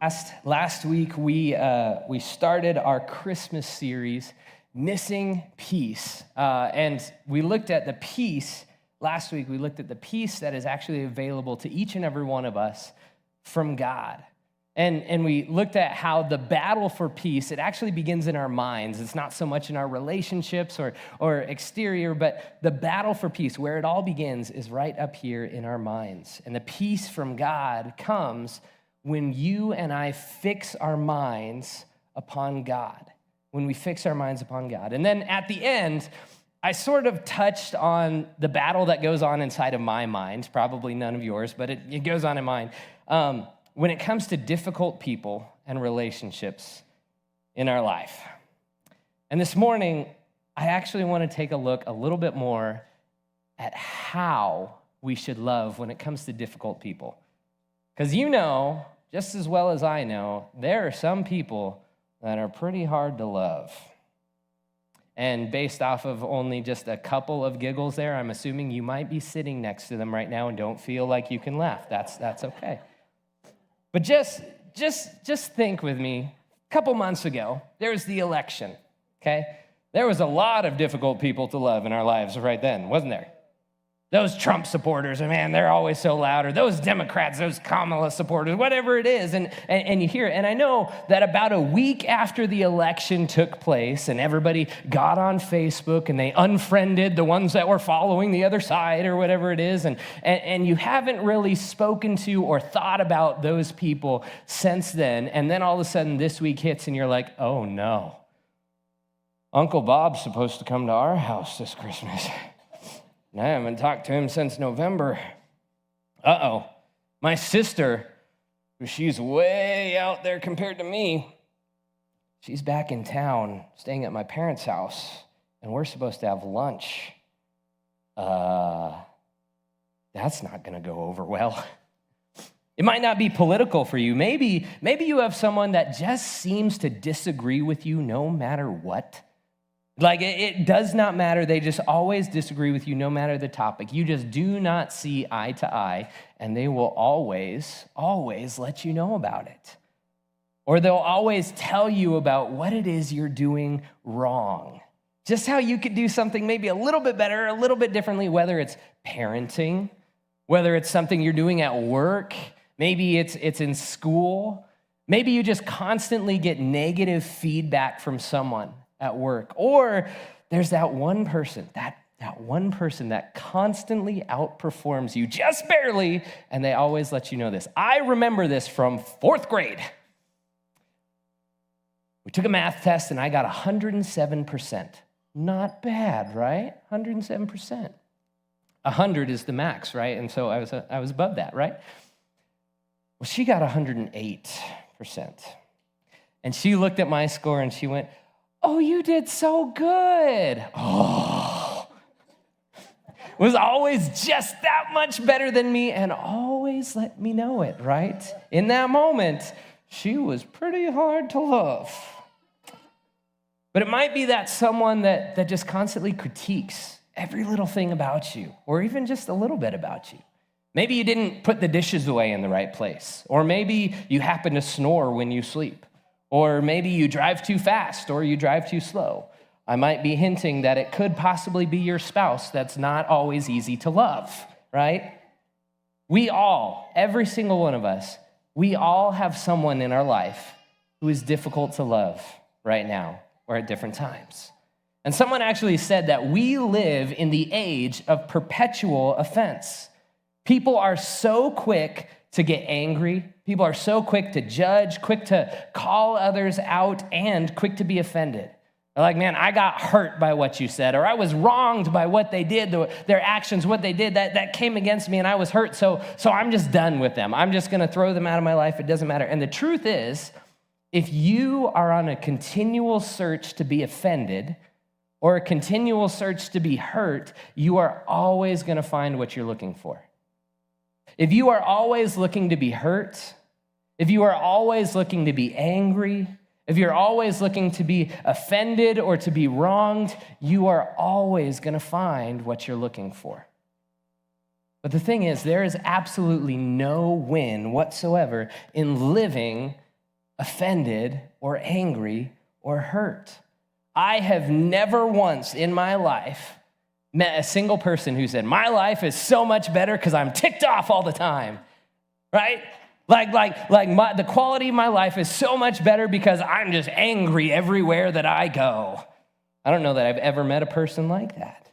Last week, we started our Christmas series, Missing Peace. And we looked at the peace, last week, we looked at the peace that is actually available to each and every one of us from God. And we looked at how the battle for peace, it actually begins in our minds. It's not so much in our relationships or exterior, but the battle for peace, where it all begins, is right up here in our minds. And the peace from God comes when you and I fix our minds upon God, when we fix our minds upon God. And then at the end, I sort of touched on the battle that goes on inside of my mind, probably none of yours, but it goes on in mine, when it comes to difficult people and relationships in our life. And this morning, I actually want to take a look a little bit more at how we should love when it comes to difficult people. Because you know, just as well as I know, there are some people that are pretty hard to love. And based off of only just a couple of giggles there, I'm assuming you might be sitting next to them right now and don't feel like you can laugh. That's okay. But just think with me, a couple months ago, there was the election, okay? There was a lot of difficult people to love in our lives right then, wasn't there? Those Trump supporters, man, they're always so loud. Or those Democrats, those Kamala supporters, whatever it is. And you hear it. And I know that about a week after the election took place and everybody got on Facebook and they unfriended the ones that were following the other side or whatever it is. And you haven't really spoken to or thought about those people since then. And then all of a sudden this week hits and you're like, oh no, Uncle Bob's supposed to come to our house this Christmas. I haven't talked to him since November. Uh-oh. My sister, she's way out there compared to me, she's back in town staying at my parents' house, and we're supposed to have lunch. That's not going to go over well. It might not be political for you. Maybe you have someone that just seems to disagree with you no matter what. Like, it does not matter. They just always disagree with you no matter the topic. You just do not see eye to eye, and they will always let you know about it. Or they'll always tell you about what it is you're doing wrong. Just how you could do something maybe a little bit better, a little bit differently, whether it's parenting, whether it's something you're doing at work, maybe it's in school. Maybe you just constantly get negative feedback from someone at work. Or there's that one person that constantly outperforms you just barely, and they always let you know this. I remember this from 4th grade. We took a math test and I got 107%. Not bad, right? 107%. 100 is the max, right? And so I was above that, right? Well, she got 108%. And she looked at my score and she went, oh, you did so good. Oh. Was always just that much better than me and always let me know it, right? In that moment, she was pretty hard to love. But it might be that someone that just constantly critiques every little thing about you, or even just a little bit about you. Maybe you didn't put the dishes away in the right place, or maybe you happen to snore when you sleep. Or maybe you drive too fast or you drive too slow. I might be hinting that it could possibly be your spouse that's not always easy to love, right? We all, every single one of us, we all have someone in our life who is difficult to love right now or at different times. And someone actually said that we live in the age of perpetual offense. People are so quick to get angry. People are so quick to judge, quick to call others out, and quick to be offended. They're like, man, I got hurt by what you said, or I was wronged by what they did, their actions, what they did, that came against me, and I was hurt, so I'm just done with them. I'm just going to throw them out of my life. It doesn't matter. And the truth is, if you are on a continual search to be offended or a continual search to be hurt, you are always going to find what you're looking for. If you are always looking to be hurt, if you are always looking to be angry, if you're always looking to be offended or to be wronged, you are always going to find what you're looking for. But the thing is, there is absolutely no win whatsoever in living offended or angry or hurt. I have never once in my life met a single person who said, my life is so much better because I'm ticked off all the time, right? The quality of my life is so much better because I'm just angry everywhere that I go. I don't know that I've ever met a person like that.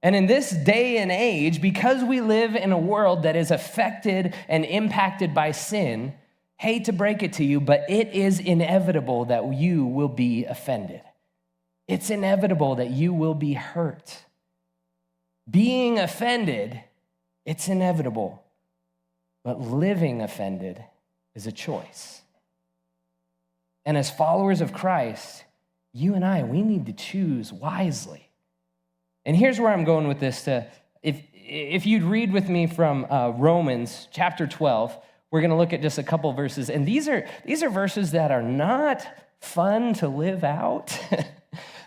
And in this day and age, because we live in a world that is affected and impacted by sin, hate to break it to you, but it is inevitable that you will be offended. It's inevitable that you will be hurt. Being offended, it's inevitable. But living offended is a choice. And as followers of Christ, you and I, we need to choose wisely. And here's where I'm going with this. If you'd read with me from Romans chapter 12, we're going to look at just a couple verses. And these are verses that are not fun to live out.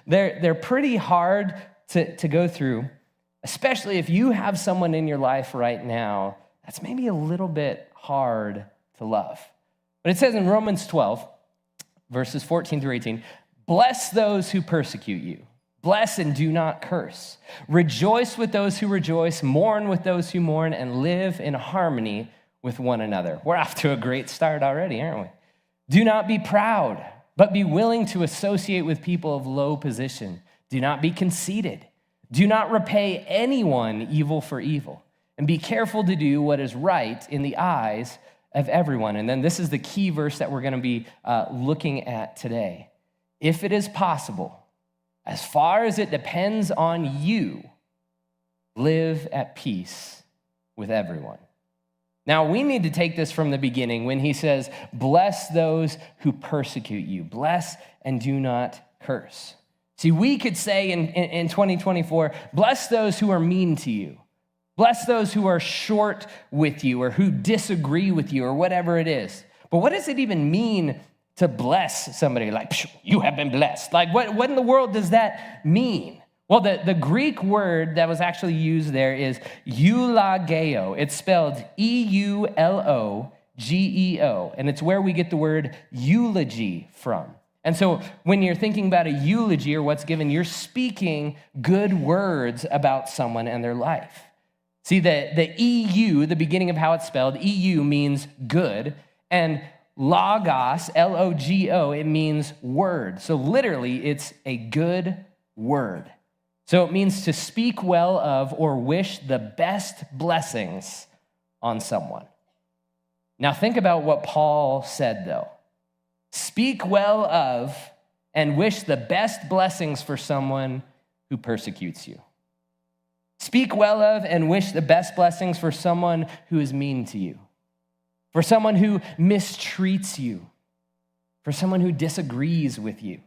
They're pretty hard to go through, especially if you have someone in your life right now that's maybe a little bit hard to love. But it says in Romans 12, verses 14 through 18, bless those who persecute you. Bless and do not curse. Rejoice with those who rejoice, mourn with those who mourn, and live in harmony with one another. We're off to a great start already, aren't we? Do not be proud, but be willing to associate with people of low position. Do not be conceited. Do not repay anyone evil for evil. And be careful to do what is right in the eyes of everyone. And then this is the key verse that we're going to be looking at today. If it is possible, as far as it depends on you, live at peace with everyone. Now, we need to take this from the beginning when he says, bless those who persecute you. Bless and do not curse. See, we could say in 2024, bless those who are mean to you. Bless those who are short with you or who disagree with you or whatever it is. But what does it even mean to bless somebody? Like, you have been blessed. Like, what in the world does that mean? Well, the Greek word that was actually used there is eulogeo. It's spelled Eulogeo, and it's where we get the word eulogy from. And so when you're thinking about a eulogy or what's given, you're speaking good words about someone and their life. See, the EU, the beginning of how it's spelled, EU means good, and logos, L-O-G-O, it means word. So literally, it's a good word. So it means to speak well of or wish the best blessings on someone. Now think about what Paul said, though. Speak well of and wish the best blessings for someone who persecutes you. Speak well of and wish the best blessings for someone who is mean to you, for someone who mistreats you, for someone who disagrees with you.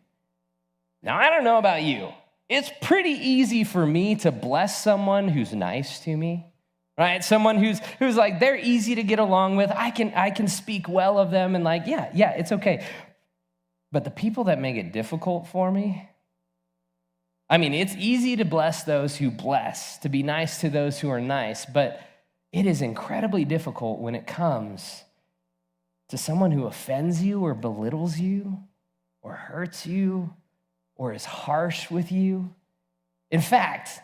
Now, I don't know about you. It's pretty easy for me to bless someone who's nice to me, right? Someone who's like, they're easy to get along with. I can speak well of them and like, yeah, it's okay. But the people that make it difficult for me, I mean, it's easy to bless those who bless, to be nice to those who are nice, but it is incredibly difficult when it comes to someone who offends you or belittles you or hurts you or is harsh with you. In fact,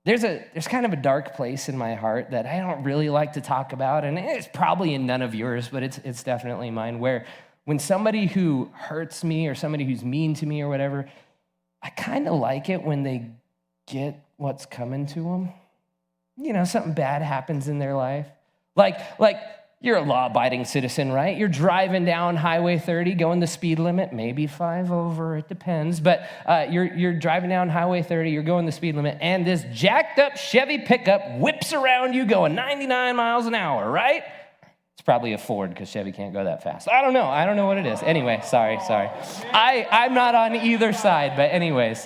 there's kind of a dark place in my heart that I don't really like to talk about, and it's probably in none of yours, but it's definitely mine, where when somebody who hurts me or somebody who's mean to me or whatever, I kind of like it when they get what's coming to them. You know, something bad happens in their life. Like you're a law-abiding citizen, right? You're driving down Highway 30, going the speed limit, maybe 5 over, it depends. But you're driving down Highway 30, you're going the speed limit, and this jacked-up Chevy pickup whips around you going 99 miles an hour, right? It's probably a Ford because Chevy can't go that fast. I don't know what it is. Anyway, sorry. I'm not on either side, but anyways.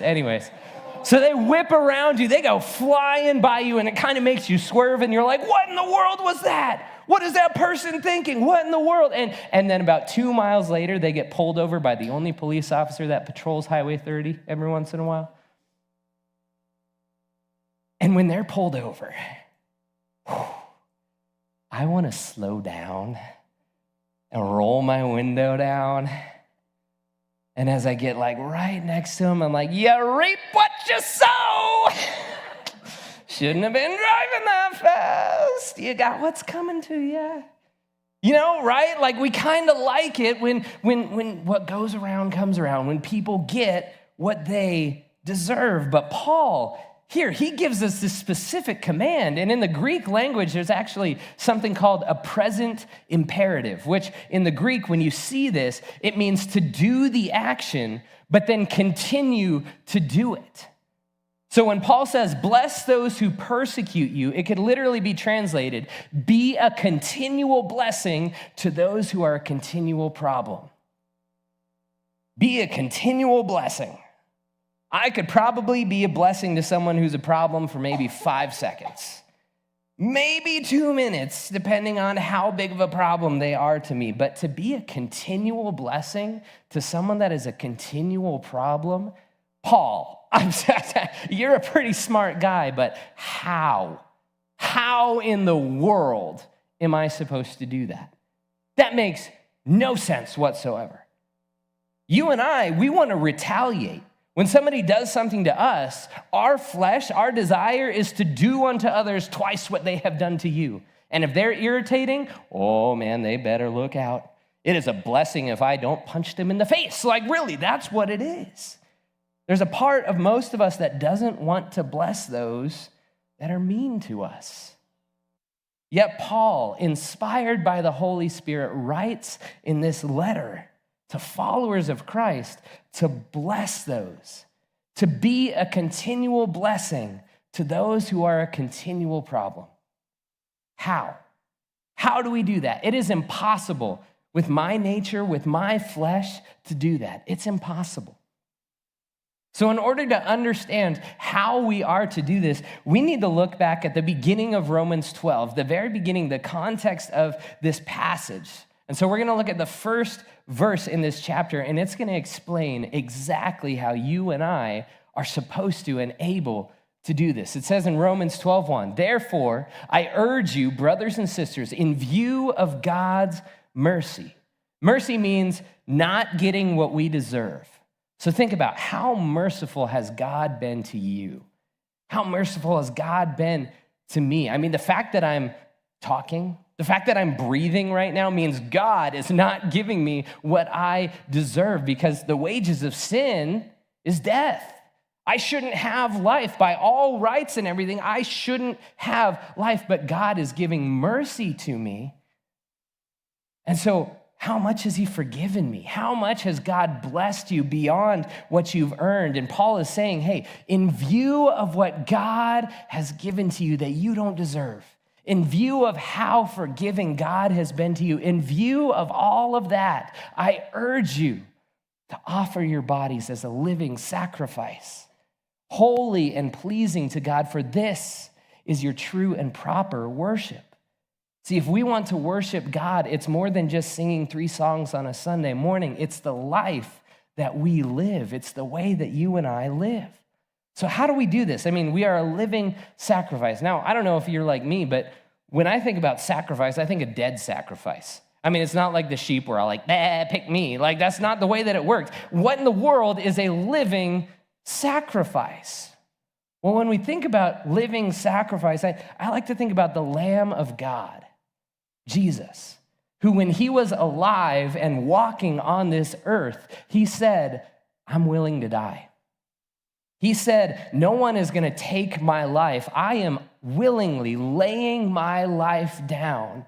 So they whip around you, they go flying by you, and it kind of makes you swerve, and you're like, what in the world was that? What is that person thinking? What in the world? And then about 2 miles later, they get pulled over by the only police officer that patrols Highway 30 every once in a while. And when they're pulled over, I want to slow down and roll my window down. And as I get like right next to him, I'm like, you reap what you sow. Shouldn't have been driving that fast. You got what's coming to you. You know, right? Like we kind of like it when what goes around comes around, when people get what they deserve. But Paul, here, he gives us this specific command. And in the Greek language, there's actually something called a present imperative, which in the Greek, when you see this, it means to do the action, but then continue to do it. So when Paul says, bless those who persecute you, it could literally be translated, be a continual blessing to those who are a continual problem. Be a continual blessing. I could probably be a blessing to someone who's a problem for maybe 5 seconds, maybe 2 minutes, depending on how big of a problem they are to me. But to be a continual blessing to someone that is a continual problem, Paul, you're a pretty smart guy, but how? How in the world am I supposed to do that? That makes no sense whatsoever. You and I, we want to retaliate. When somebody does something to us, our flesh, our desire is to do unto others twice what they have done to you. And if they're irritating, oh man, they better look out. It is a blessing if I don't punch them in the face. Like really, that's what it is. There's a part of most of us that doesn't want to bless those that are mean to us. Yet Paul, inspired by the Holy Spirit, writes in this letter to followers of Christ to bless those, to be a continual blessing to those who are a continual problem. How? How do we do that? It is impossible with my nature, with my flesh, to do that. It's impossible. So in order to understand how we are to do this, we need to look back at the beginning of Romans 12, the very beginning, the context of this passage. And so we're going to look at the first verse in this chapter, and it's going to explain exactly how you and I are supposed to and able to do this. It says in Romans 12:1, therefore, I urge you, brothers and sisters, in view of God's mercy. Mercy means not getting what we deserve. So think about how merciful has God been to you? How merciful has God been to me? I mean, the fact that I'm talking, the fact that I'm breathing right now means God is not giving me what I deserve, because the wages of sin is death. I shouldn't have life. By all rights and everything, I shouldn't have life, but God is giving mercy to me. And so how much has he forgiven me? How much has God blessed you beyond what you've earned? And Paul is saying, hey, in view of what God has given to you that you don't deserve, in view of how forgiving God has been to you, in view of all of that, I urge you to offer your bodies as a living sacrifice, holy and pleasing to God, for this is your true and proper worship. See, if we want to worship God, it's more than just singing 3 songs on a Sunday morning. It's the life that we live. It's the way that you and I live. So how do we do this? I mean, we are a living sacrifice. Now, I don't know if you're like me, but when I think about sacrifice, I think a dead sacrifice. I mean, it's not like the sheep where I like, pick me. Like, that's not the way that it works. What in the world is a living sacrifice? Well, when we think about living sacrifice, I like to think about the Lamb of God, Jesus, who when he was alive and walking on this earth, he said, I'm willing to die. He said, no one is going to take my life. I am willingly laying my life down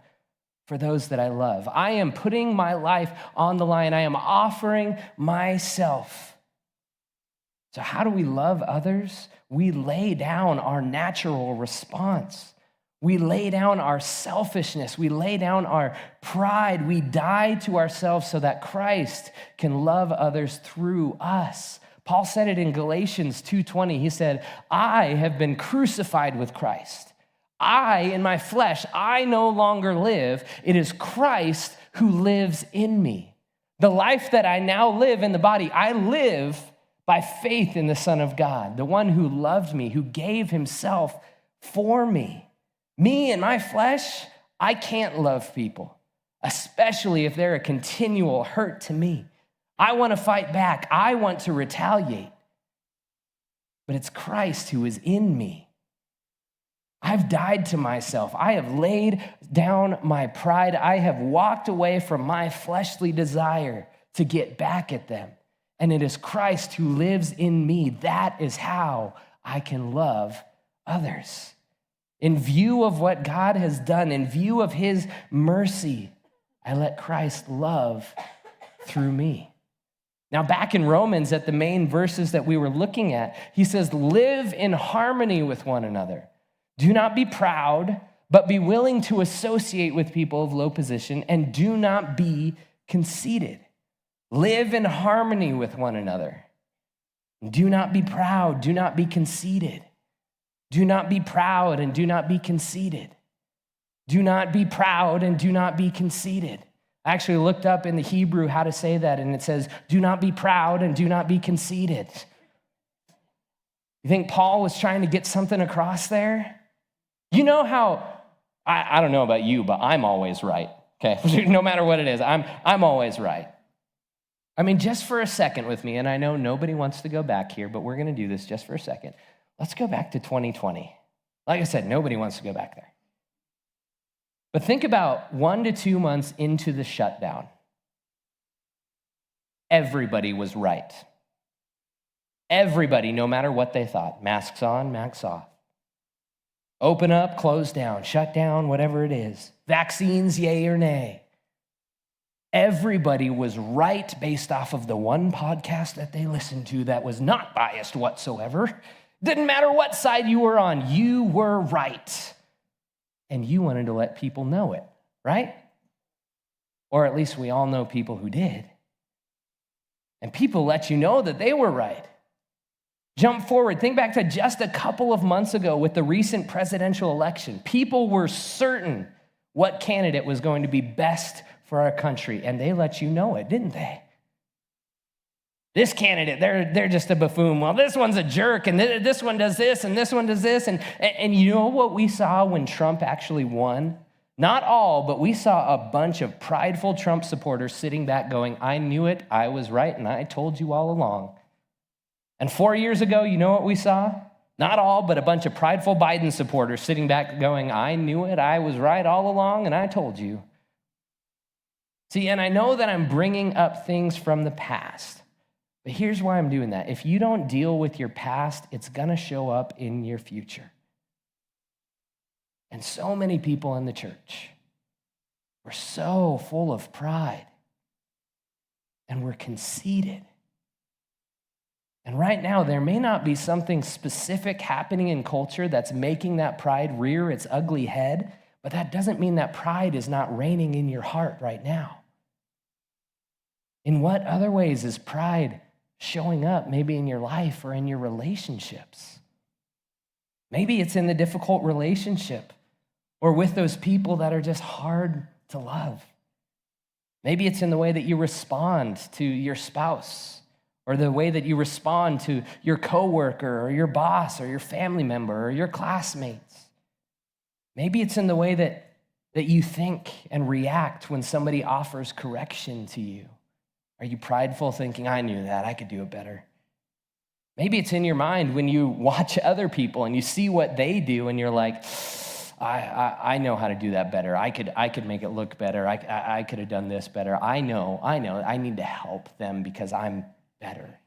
for those that I love. I am putting my life on the line. I am offering myself. So how do we love others? We lay down our natural response. We lay down our selfishness. We lay down our pride. We die to ourselves so that Christ can love others through us. Paul said it in Galatians 2:20. He said, I have been crucified with Christ. I, in my flesh, I no longer live. It is Christ who lives in me. The life that I now live in the body, I live by faith in the Son of God, the one who loved me, who gave himself for me. Me and my flesh, I can't love people. especially if they're a continual hurt to me. I want to fight back. I want to retaliate. But it's Christ who is in me. I've died to myself. I have laid down my pride. I have walked away from my fleshly desire to get back at them. And it is Christ who lives in me. That is how I can love others. In view of what God has done, in view of his mercy, I let Christ love through me. Now, back in Romans, at the main verses that we were looking at, he says, live in harmony with one another. Do not be proud, but be willing to associate with people of low position, and do not be conceited. Live in harmony with one another. Do not be proud, do not be conceited. Do not be proud and do not be conceited. Do not be proud and do not be conceited. I actually looked up in the Hebrew how to say that, and it says, do not be proud and do not be conceited. You think Paul was trying to get something across there? You know how, I don't know about you, but I'm always right, okay? No matter what it is, I'm always right. I mean, just for a second with me, and I know nobody wants to go back here, but we're going to do this just for a second. Let's go back to 2020. Like I said, nobody wants to go back there. But think about 1 to 2 months into the shutdown. Everybody was right. Everybody, no matter what they thought. Masks on, masks off. Open up, close down, shut down, whatever it is. Vaccines, yay or nay. Everybody was right based off of the one podcast that they listened to that was not biased whatsoever. Didn't matter what side you were on, you were right. And you wanted to let people know it, right? Or at least we all know people who did. And people let you know that they were right. Jump forward, think back to just a couple of months ago with the recent presidential election. People were certain what candidate was going to be best for our country, and they let you know it, didn't they? This candidate, they're just a buffoon. Well, this one's a jerk, and this one does this, and this one does this. And you know what we saw when Trump actually won? Not all, but we saw a bunch of prideful Trump supporters sitting back going, I knew it, I was right, and I told you all along. And 4 years ago, you know what we saw? Not all, but a bunch of prideful Biden supporters sitting back going, I knew it, I was right all along, and I told you. See, and I know that I'm bringing up things from the past. But here's why I'm doing that. If you don't deal with your past, it's going to show up in your future. And so many people in the church were so full of pride and we're conceited. And right now, there may not be something specific happening in culture that's making that pride rear its ugly head, but that doesn't mean that pride is not reigning in your heart right now. In what other ways is pride showing up, maybe in your life or in your relationships? Maybe it's in the difficult relationship or with those people that are just hard to love. Maybe it's in the way that you respond to your spouse or the way that you respond to your coworker or your boss or your family member or your classmates. Maybe it's in the way that you think and react when somebody offers correction to you. Are you prideful, thinking, I knew that, I could do it better? Maybe it's in your mind when you watch other people and you see what they do and you're like, I know how to do that better. I could make it look better. I could have done this better. I know. I need to help them because I'm better.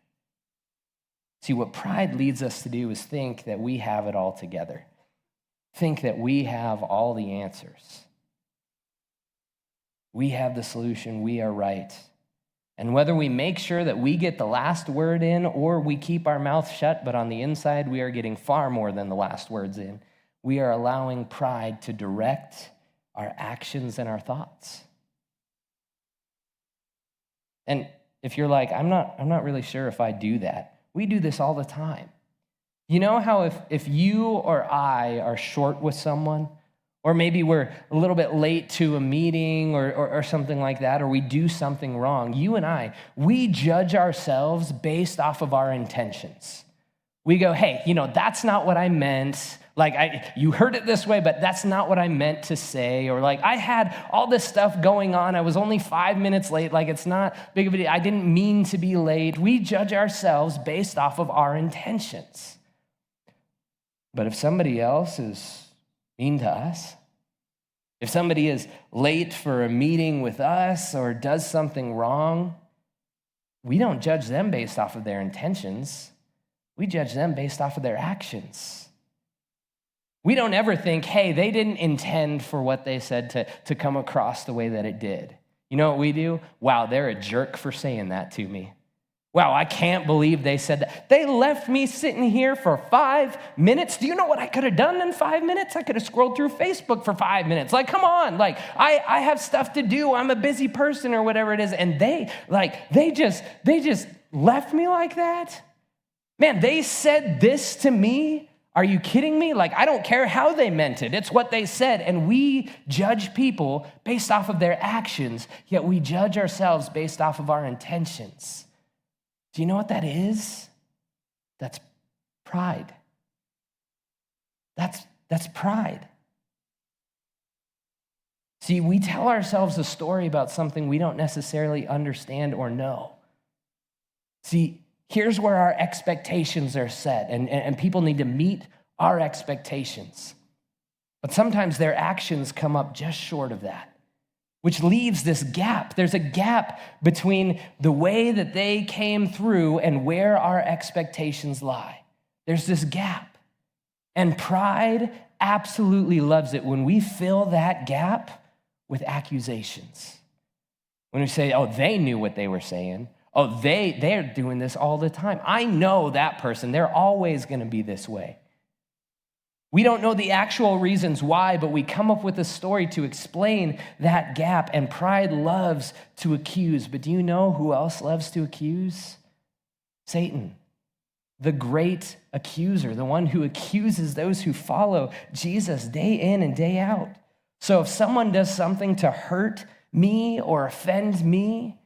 See, what pride leads us to do is think that we have it all together. Think that we have all the answers. We have the solution. We are right. And whether we make sure that we get the last word in or we keep our mouth shut, but on the inside we are getting far more than the last words in, we are allowing pride to direct our actions and our thoughts. And if you're like, I'm not really sure if I do that, we do this all the time. You know how if you or I are short with someone, or maybe we're a little bit late to a meeting or something like that, or we do something wrong, you and I, we judge ourselves based off of our intentions. We go, hey, that's not what I meant. Like, you heard it this way, but that's not what I meant to say. Or like, I had all this stuff going on. I was only 5 minutes late. Like, it's not big of a deal. I didn't mean to be late. We judge ourselves based off of our intentions. But if somebody else is mean to us, if somebody is late for a meeting with us or does something wrong, we don't judge them based off of their intentions. We judge them based off of their actions. We don't ever think, hey, they didn't intend for what they said to come across the way that it did. You know what we do? Wow, they're a jerk for saying that to me. Wow, I can't believe they said that. They left me sitting here for 5 minutes. Do you know what I could have done in 5 minutes? I could have scrolled through Facebook for 5 minutes. Like, come on. Like, I have stuff to do. I'm a busy person or whatever it is. And they just left me like that? Man, they said this to me? Are you kidding me? Like, I don't care how they meant it. It's what they said. And we judge people based off of their actions, yet we judge ourselves based off of our intentions. Do you know what that is? That's pride. That's pride. See, we tell ourselves a story about something we don't necessarily understand or know. See, here's where our expectations are set, and people need to meet our expectations. But sometimes their actions come up just short of that, which leaves this gap. There's a gap between the way that they came through and where our expectations lie. There's this gap. And pride absolutely loves it when we fill that gap with accusations. When we say, oh, they knew what they were saying. Oh, they're doing this all the time. I know that person. They're always going to be this way. We don't know the actual reasons why, but we come up with a story to explain that gap, and pride loves to accuse. But do you know who else loves to accuse? Satan, the great accuser, the one who accuses those who follow Jesus day in and day out. So if someone does something to hurt me or offend me,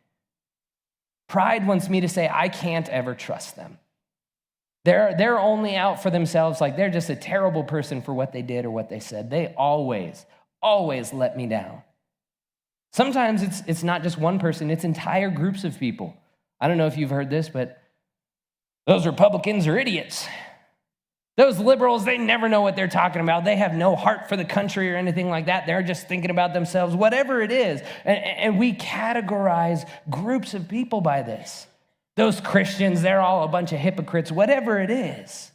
pride wants me to say, I can't ever trust them. They're only out for themselves, like they're just a terrible person for what they did or what they said. They always let me down. Sometimes it's not just one person, it's entire groups of people. I don't know if you've heard this, but those Republicans are idiots. Those liberals, they never know what they're talking about. They have no heart for the country or anything like that. They're just thinking about themselves, whatever it is. And we categorize groups of people by this. Those Christians, they're all a bunch of hypocrites, whatever it is.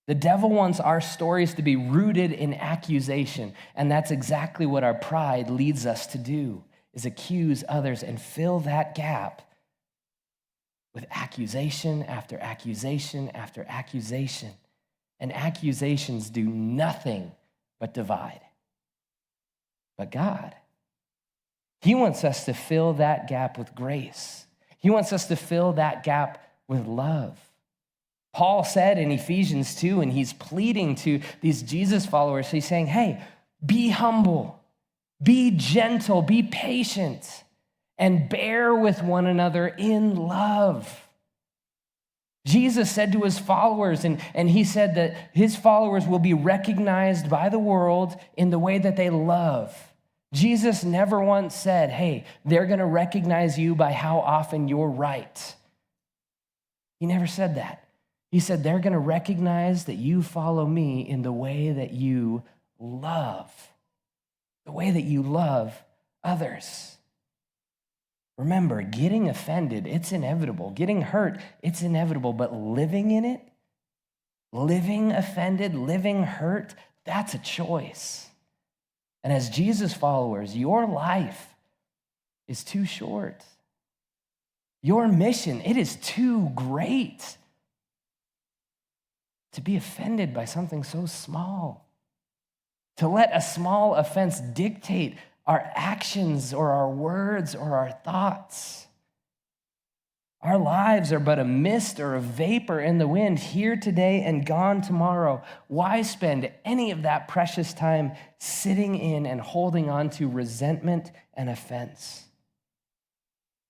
The devil wants our stories to be rooted in accusation, and that's exactly what our pride leads us to do, is accuse others and fill that gap with accusation after accusation after accusation. And accusations do nothing but divide. But God, He wants us to fill that gap with grace. He wants us to fill that gap with love. Paul said in Ephesians 2, and he's pleading to these Jesus followers, he's saying, hey, be humble, be gentle, be patient, and bear with one another in love. Jesus said to his followers, and he said that his followers will be recognized by the world in the way that they love. Jesus never once said, hey, they're going to recognize you by how often you're right. He never said that. He said they're going to recognize that you follow me in the way that you love, the way that you love others. Remember, getting offended, it's inevitable. Getting hurt, it's inevitable. But living in it, living offended, living hurt, that's a choice. And as Jesus followers, your life is too short. Your mission, it is too great to be offended by something so small. To let a small offense dictate our actions or our words or our thoughts. Our lives are but a mist or a vapor in the wind, here today and gone tomorrow. Why spend any of that precious time sitting in and holding on to resentment and offense?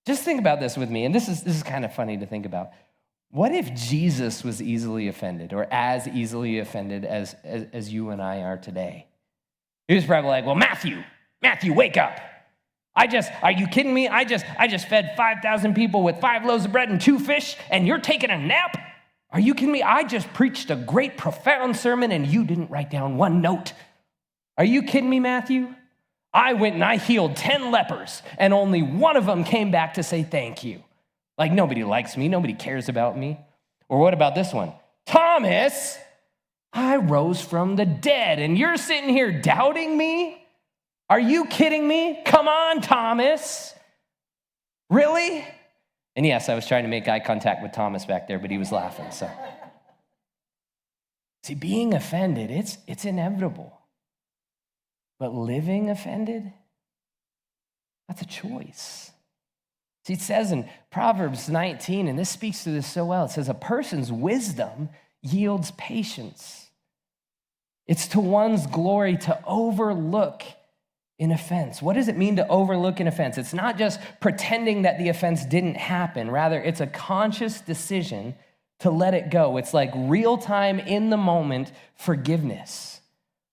Just think about this with me, and this is kind of funny to think about. What if Jesus was easily offended or as easily offended as you and I are today? He was probably like, well, Matthew, wake up. Are you kidding me? I just fed 5,000 people with 5 loaves of bread and 2 fish, and you're taking a nap? Are you kidding me? I just preached a great, profound sermon, and you didn't write down one note. Are you kidding me, Matthew? I went and I healed 10 lepers, and only one of them came back to say thank you. Like, nobody likes me. Nobody cares about me. Or what about this one? Thomas, I rose from the dead, and you're sitting here doubting me? Are you kidding me? Come on, Thomas. Really? And yes, I was trying to make eye contact with Thomas back there, but he was laughing. So, see, being offended, it's inevitable. But living offended, that's a choice. See, it says in Proverbs 19, and this speaks to this so well, it says, a person's wisdom yields patience. It's to one's glory to overlook an offense. What does it mean to overlook an offense? It's not just pretending that the offense didn't happen. Rather, it's a conscious decision to let it go. It's like real-time, in the moment forgiveness.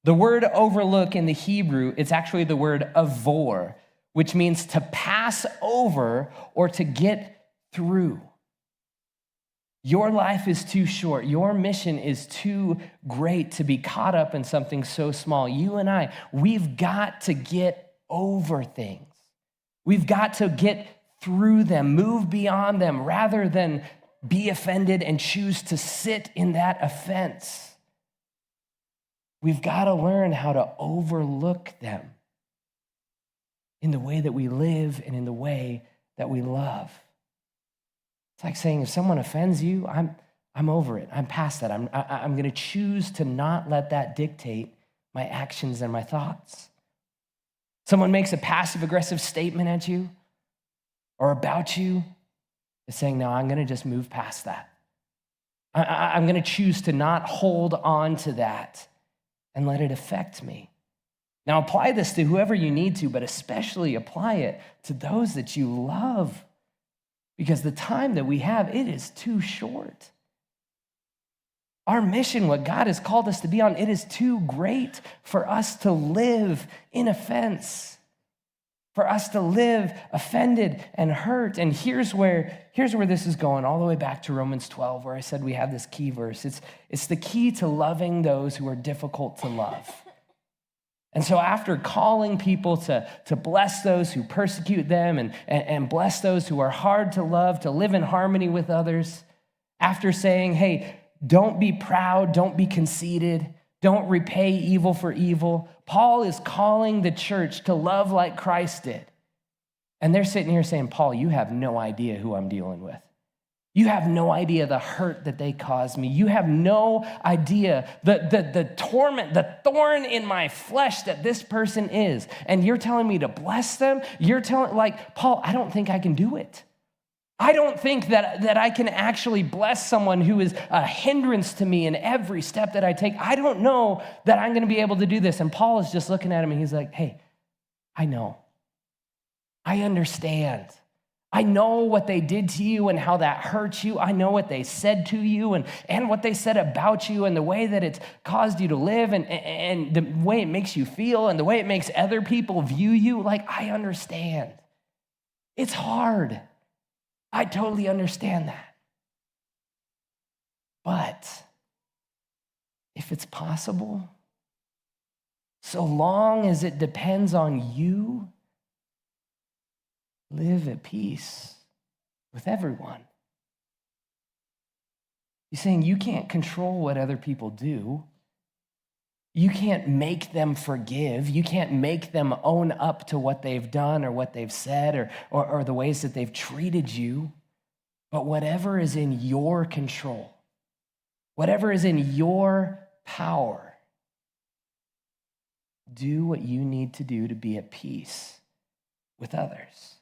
The word overlook in the Hebrew, it's actually the word avor, which means to pass over or to get through. Your life is too short. Your mission is too great to be caught up in something so small. You and I, we've got to get over things. We've got to get through them, move beyond them, rather than be offended and choose to sit in that offense. We've got to learn how to overlook them in the way that we live and in the way that we love. It's like saying, if someone offends you, I'm over it. I'm past that. I'm going to choose to not let that dictate my actions and my thoughts. Someone makes a passive-aggressive statement at you or about you, it's saying, no, I'm going to just move past that. I'm going to choose to not hold on to that and let it affect me. Now, apply this to whoever you need to, but especially apply it to those that you love, because the time that we have, it is too short. Our mission, what God has called us to be on, it is too great for us to live in offense, for us to live offended and hurt. And here's where this is going, all the way back to Romans 12, where I said we have this key verse. It's the key to loving those who are difficult to love. And so after calling people to bless those who persecute them and bless those who are hard to love, to live in harmony with others, after saying, hey, don't be proud, don't be conceited, don't repay evil for evil, Paul is calling the church to love like Christ did. And they're sitting here saying, Paul, you have no idea who I'm dealing with. You have no idea the hurt that they caused me. You have no idea the torment, the thorn in my flesh that this person is. And you're telling me to bless them? You're telling, like, Paul, I don't think I can do it. I don't think that I can actually bless someone who is a hindrance to me in every step that I take. I don't know that I'm going to be able to do this. And Paul is just looking at him and he's like, hey, I know. I understand. I know what they did to you and how that hurt you. I know what they said to you and what they said about you and the way that it's caused you to live and the way it makes you feel and the way it makes other people view you. Like, I understand. It's hard. I totally understand that. But if it's possible, so long as it depends on you, live at peace with everyone. He's saying you can't control what other people do. You can't make them forgive. You can't make them own up to what they've done or what they've said or the ways that they've treated you. But whatever is in your control, whatever is in your power, do what you need to do to be at peace with others.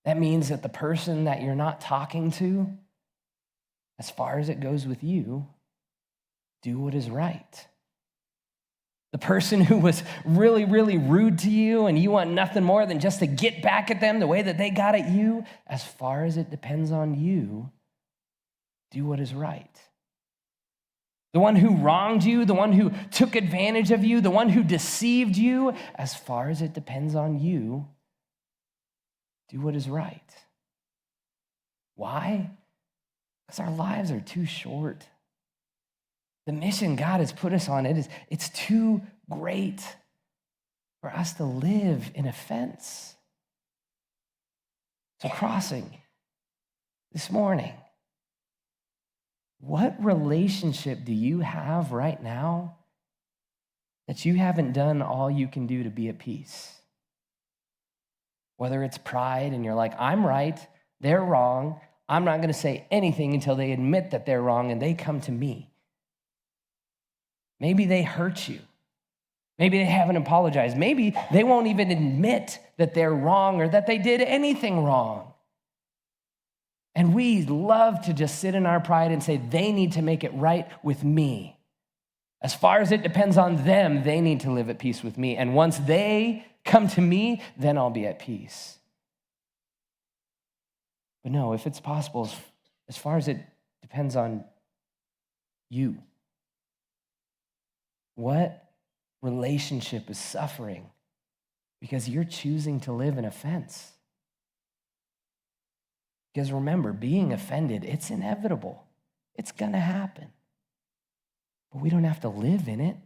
That means that the person that you're not talking to, as far as it goes with you, do what is right. The person who was really, really rude to you and you want nothing more than just to get back at them the way that they got at you, as far as it depends on you, do what is right. The one who wronged you, the one who took advantage of you, the one who deceived you, as far as it depends on you, do what is right. Why? Because our lives are too short. The mission God has put us on, it's too great for us to live in offense. So Crossing, this morning, what relationship do you have right now that you haven't done all you can do to be at peace? Whether it's pride and you're like, I'm right, they're wrong, I'm not going to say anything until they admit that they're wrong and they come to me. Maybe they hurt you. Maybe they haven't apologized. Maybe they won't even admit that they're wrong or that they did anything wrong. And we love to just sit in our pride and say, they need to make it right with me. As far as it depends on them, they need to live at peace with me. And once they come to me, then I'll be at peace. But no, if it's possible, as far as it depends on you, what relationship is suffering because you're choosing to live in offense? Because remember, being offended, it's inevitable. It's going to happen. But we don't have to live in it.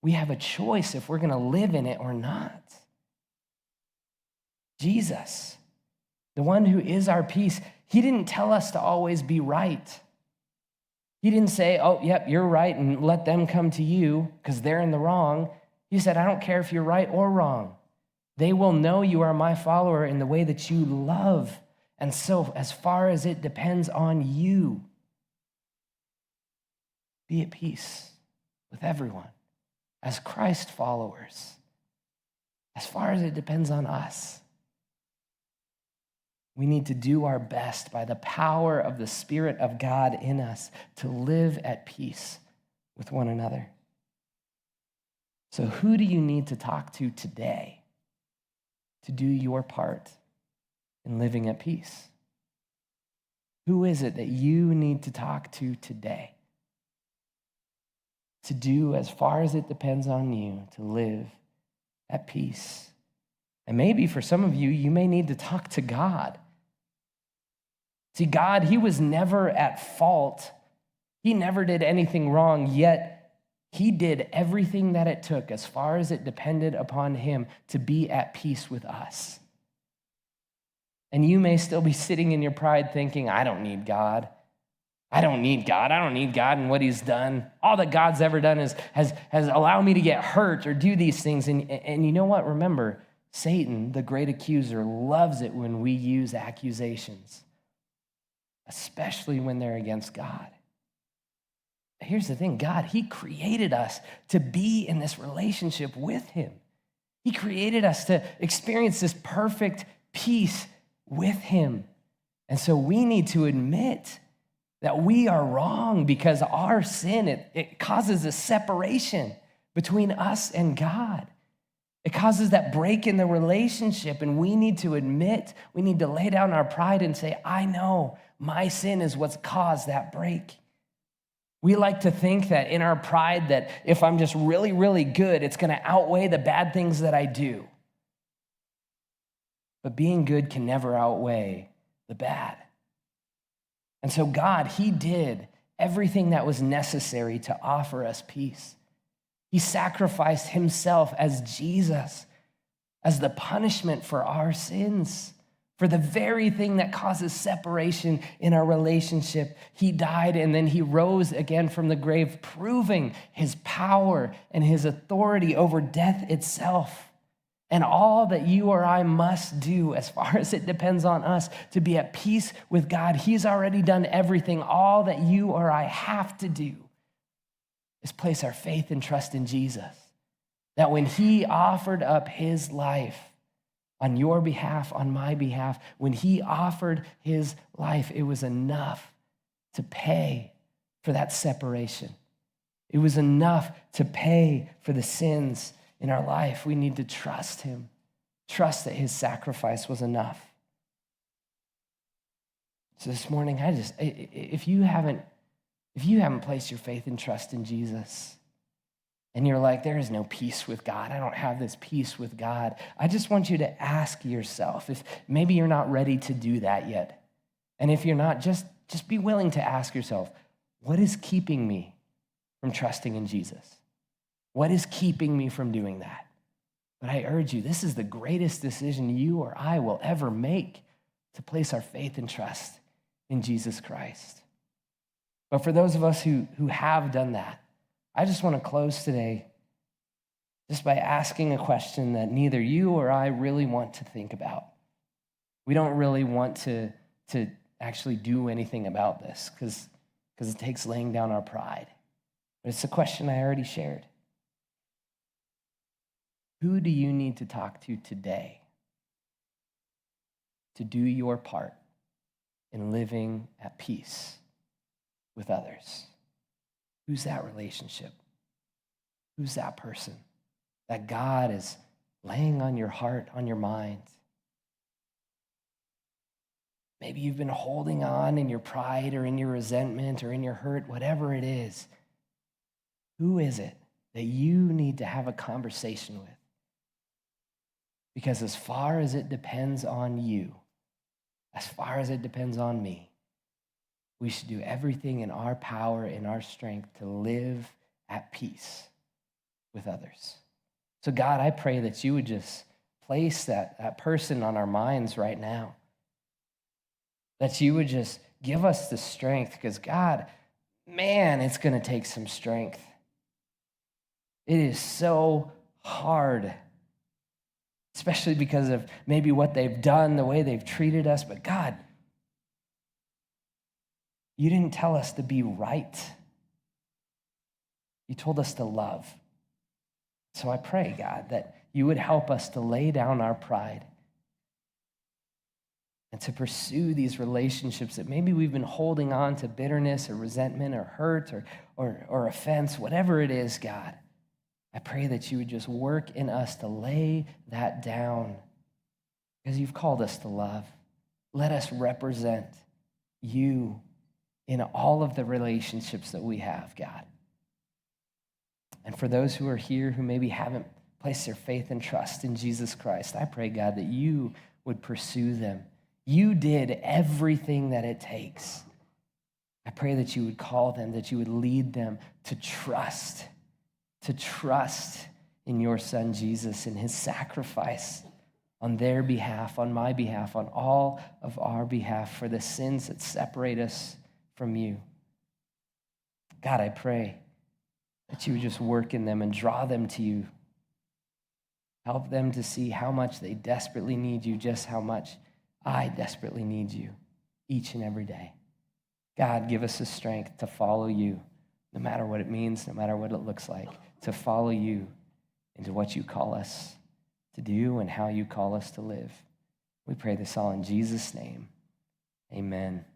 We have a choice if we're going to live in it or not. Jesus, the one who is our peace, he didn't tell us to always be right. He didn't say, oh, yep, you're right, and let them come to you because they're in the wrong. He said, I don't care if you're right or wrong. They will know you are my follower in the way that you love. And so, as far as it depends on you, be at peace with everyone as Christ followers. As far as it depends on us, we need to do our best by the power of the Spirit of God in us to live at peace with one another. So who do you need to talk to today to do your part in living at peace? Who is it that you need to talk to today to do as far as it depends on you to live at peace? And maybe for some of you, you may need to talk to God. See, God, he was never at fault. He never did anything wrong, yet he did everything that it took as far as it depended upon him to be at peace with us. And you may still be sitting in your pride thinking, I don't need God. I don't need God. I don't need God and what he's done. All that God's ever done has allowed me to get hurt or do these things. And you know what? Remember, Satan, the great accuser, loves it when we use accusations, especially when they're against God. Here's the thing, God, he created us to be in this relationship with him. He created us to experience this perfect peace with him. And so we need to admit that we are wrong because our sin, it causes a separation between us and God. It causes that break in the relationship, and we need to admit, we need to lay down our pride and say, I know my sin is what's caused that break. We like to think that in our pride that if I'm just really, really good, it's going to outweigh the bad things that I do. But being good can never outweigh the bad. And so God, he did everything that was necessary to offer us peace. He sacrificed himself as Jesus, as the punishment for our sins, for the very thing that causes separation in our relationship. He died and then he rose again from the grave, proving his power and his authority over death itself. And all that you or I must do, as far as it depends on us, to be at peace with God, he's already done everything. All that you or I have to do is place our faith and trust in Jesus. That when he offered up his life on your behalf, on my behalf, when he offered his life, it was enough to pay for that separation. It was enough to pay for the sins in our life. We need to trust him, trust that his sacrifice was enough. So this morning, if you haven't placed your faith and trust in Jesus, and you're like, there is no peace with God, I don't have this peace with God, I just want you to ask yourself, if maybe you're not ready to do that yet. And if you're not, just be willing to ask yourself, what is keeping me from trusting in Jesus? What is keeping me from doing that? But I urge you, this is the greatest decision you or I will ever make, to place our faith and trust in Jesus Christ. But for those of us who have done that, I just want to close today just by asking a question that neither you or I really want to think about. We don't really want to actually do anything about this because it takes laying down our pride. But it's a question I already shared. Who do you need to talk to today to do your part in living at peace with others? Who's that relationship? Who's that person that God is laying on your heart, on your mind? Maybe you've been holding on in your pride or in your resentment or in your hurt, whatever it is. Who is it that you need to have a conversation with? Because as far as it depends on you, as far as it depends on me, we should do everything in our power, in our strength, to live at peace with others. So God, I pray that you would just place that person on our minds right now. That you would just give us the strength, because God, man, it's going to take some strength. It is so hard, especially because of maybe what they've done, the way they've treated us. But God, you didn't tell us to be right. You told us to love. So I pray, God, that you would help us to lay down our pride and to pursue these relationships that maybe we've been holding on to, bitterness or resentment or hurt or offense, whatever it is, God. I pray that you would just work in us to lay that down, because you've called us to love. Let us represent you in all of the relationships that we have, God. And for those who are here who maybe haven't placed their faith and trust in Jesus Christ, I pray, God, that you would pursue them. You did everything that it takes. I pray that you would call them, that you would lead them to trust in your Son, Jesus, and his sacrifice on their behalf, on my behalf, on all of our behalf, for the sins that separate us from you. God, I pray that you would just work in them and draw them to you. Help them to see how much they desperately need you, just how much I desperately need you each and every day. God, give us the strength to follow you, no matter what it means, no matter what it looks like, to follow you into what you call us to do and how you call us to live. We pray this all in Jesus' name. Amen.